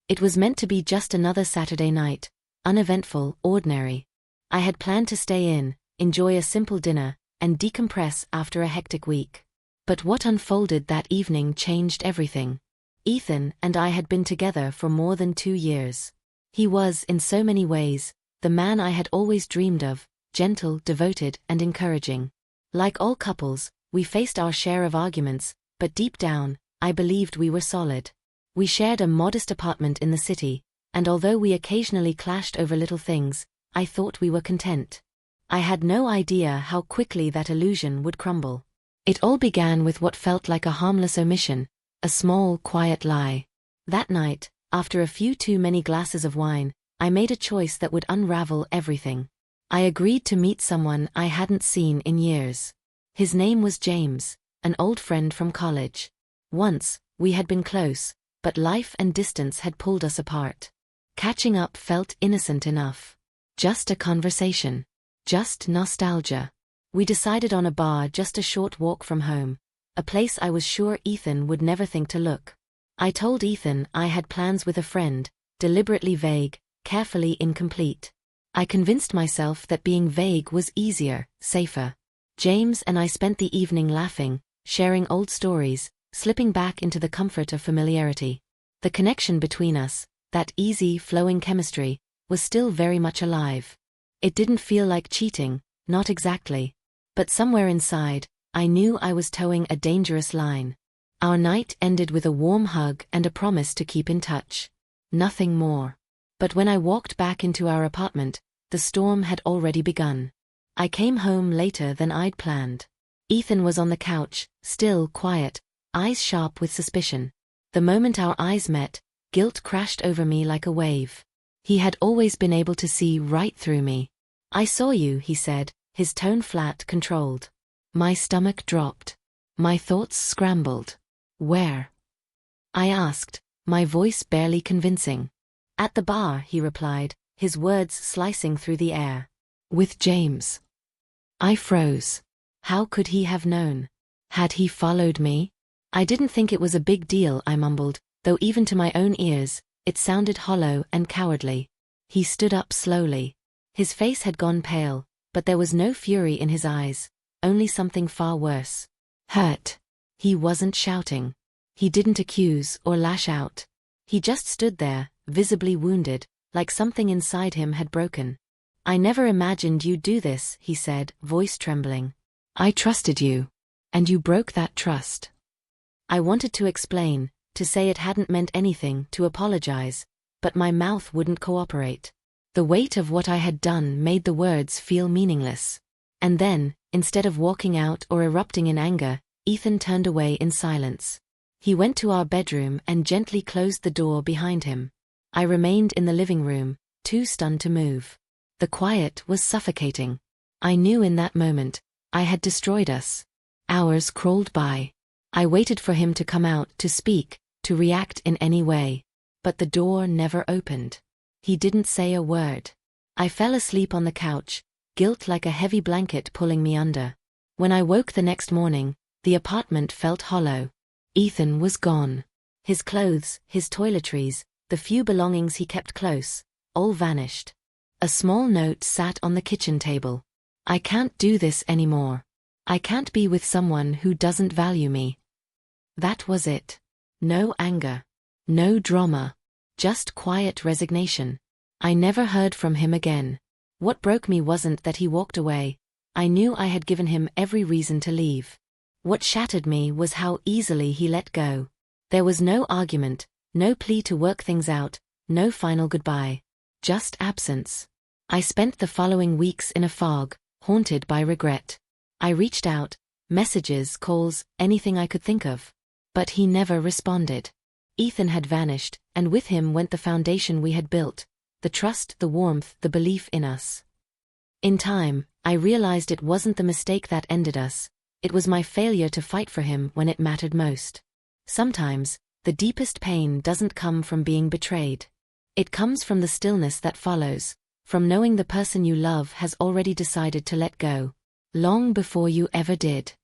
It was meant to be just another Saturday night, uneventful, ordinary. I had planned to stay in, enjoy a simple dinner, and decompress after a hectic week. But what unfolded that evening changed everything. Ethan and I had been together for more than 2 years. He was, in so many ways, the man I had always dreamed of, gentle, devoted, and encouraging. Like all couples, we faced our share of arguments, but deep down, I believed we were solid. We shared a modest apartment in the city, and although we occasionally clashed over little things, I thought we were content. I had no idea how quickly that illusion would crumble. It all began with what felt like a harmless omission, a small, quiet lie. That night, after a few too many glasses of wine, I made a choice that would unravel everything. I agreed to meet someone I hadn't seen in years. His name was James, an old friend from college. Once, we had been close, but life and distance had pulled us apart. Catching up felt innocent enough. Just a conversation. Just nostalgia. We decided on a bar just a short walk from home, a place I was sure Ethan would never think to look. I told Ethan I had plans with a friend, deliberately vague, carefully incomplete. I convinced myself that being vague was easier, safer. James and I spent the evening laughing, sharing old stories, slipping back into the comfort of familiarity. The connection between us, that easy, flowing chemistry, was still very much alive. It didn't feel like cheating, not exactly. But somewhere inside, I knew I was towing a dangerous line. Our night ended with a warm hug and a promise to keep in touch. Nothing more. But when I walked back into our apartment, the storm had already begun. I came home later than I'd planned. Ethan was on the couch, still quiet, eyes sharp with suspicion. The moment our eyes met, guilt crashed over me like a wave. He had always been able to see right through me. "I saw you," he said, his tone flat, controlled. My stomach dropped. My thoughts scrambled. "Where?" I asked, my voice barely convincing. "At the bar," he replied, his words slicing through the air. "With James." I froze. How could he have known? Had he followed me? I didn't think it was a big deal, I mumbled, though even to my own ears, it sounded hollow and cowardly. He stood up slowly. His face had gone pale, but there was no fury in his eyes, only something far worse. Hurt. He wasn't shouting. He didn't accuse or lash out. He just stood there, visibly wounded, like something inside him had broken. "I never imagined you'd do this," he said, voice trembling. "I trusted you. And you broke that trust." I wanted to explain, to say it hadn't meant anything, to apologize, but my mouth wouldn't cooperate. The weight of what I had done made the words feel meaningless. And then, instead of walking out or erupting in anger, Ethan turned away in silence. He went to our bedroom and gently closed the door behind him. I remained in the living room, too stunned to move. The quiet was suffocating. I knew in that moment, I had destroyed us. Hours crawled by. I waited for him to come out, to speak, to react in any way. But the door never opened. He didn't say a word. I fell asleep on the couch, guilt like a heavy blanket pulling me under. When I woke the next morning, the apartment felt hollow. Ethan was gone. His clothes, his toiletries, the few belongings he kept close, all vanished. A small note sat on the kitchen table. "I can't do this anymore. I can't be with someone who doesn't value me." That was it. No anger. No drama. Just quiet resignation. I never heard from him again. What broke me wasn't that he walked away. I knew I had given him every reason to leave. What shattered me was how easily he let go. There was no argument, no plea to work things out, no final goodbye. Just absence. I spent the following weeks in a fog, haunted by regret. I reached out, messages, calls, anything I could think of. But he never responded. Ethan had vanished, and with him went the foundation we had built, the trust, the warmth, the belief in us. In time, I realized it wasn't the mistake that ended us, it was my failure to fight for him when it mattered most. Sometimes, the deepest pain doesn't come from being betrayed. It comes from the stillness that follows, from knowing the person you love has already decided to let go, long before you ever did.